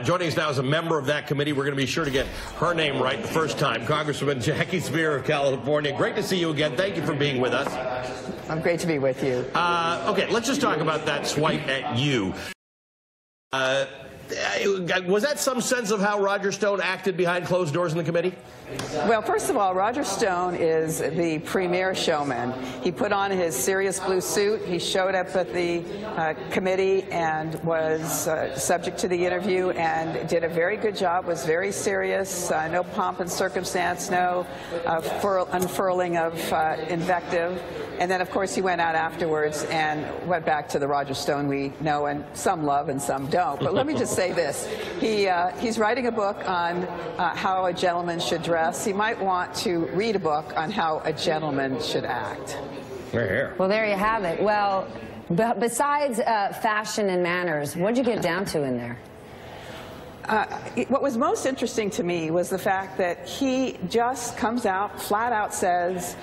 Joining us now is a member of that committee. We're going to be sure to get her name right the first time. Congresswoman Jackie Speier of California. Great to see you again. Thank you for being with us. I'm great to be with you. Okay, let's just talk about that swipe at you. Was that some sense of how Roger Stone acted behind closed doors in the committee? Well, first of all, Roger Stone is the premier showman. He put on his serious blue suit. He showed up at the committee and was subject to the interview and did a very good job, was very serious, no pomp and circumstance, no unfurling of invective. And then, of course, he went out afterwards and went back to the Roger Stone we know and some love and some don't. But let me just say this. He's writing a book on how a gentleman should dress. He might want to read a book on how a gentleman should act. Well, there you have it. Well, besides fashion and manners, what did you get down to in there? What was most interesting to me was the fact that he just comes out, flat out says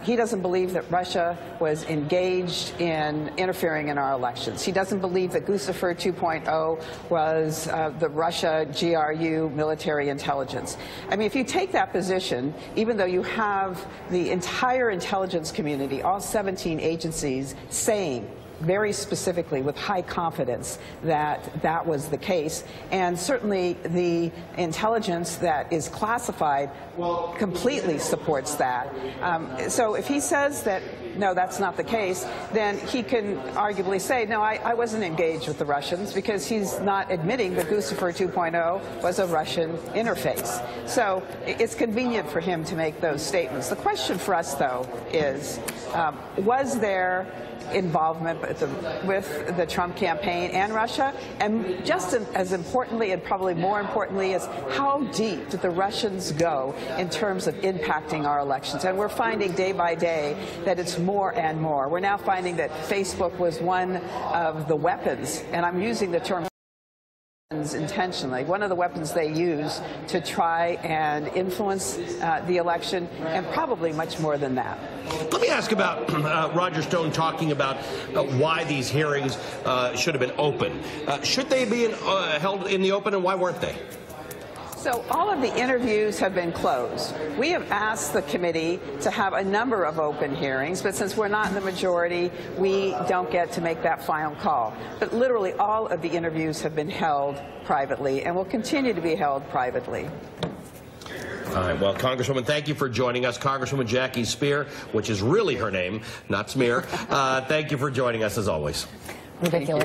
he doesn't believe that Russia was engaged in interfering in our elections. He doesn't believe that Guccifer 2.0 was the Russia GRU military intelligence. I mean, if you take that position, even though you have the entire intelligence community, all 17 agencies saying very specifically with high confidence that that was the case, and certainly the intelligence that is classified completely supports that. So if he says that no, that's not the case, then he can arguably say, no, I wasn't engaged with the Russians, because he's not admitting that Guccifer 2.0 was a Russian interface. So it's convenient for him to make those statements. The question for us, though, is was there involvement with the Trump campaign and Russia? And just as importantly, and probably more importantly, is how deep did the Russians go in terms of impacting our elections? And we're finding day by day that it's more and more. We're now finding that Facebook was one of the weapons, and I'm using the term intentionally, one of the weapons they use to try and influence the election, and probably much more than that. Let me ask about Roger Stone talking about why these hearings should have been open. Should they be held in the open, and why weren't they? So all of the interviews have been closed. We have asked the committee to have a number of open hearings, but since we're not in the majority, we don't get to make that final call. But literally all of the interviews have been held privately and will continue to be held privately. All right, well, Congresswoman, thank you for joining us. Congresswoman Jackie Speier, which is really her name, not Smear. Thank you for joining us, as always. Ridiculous.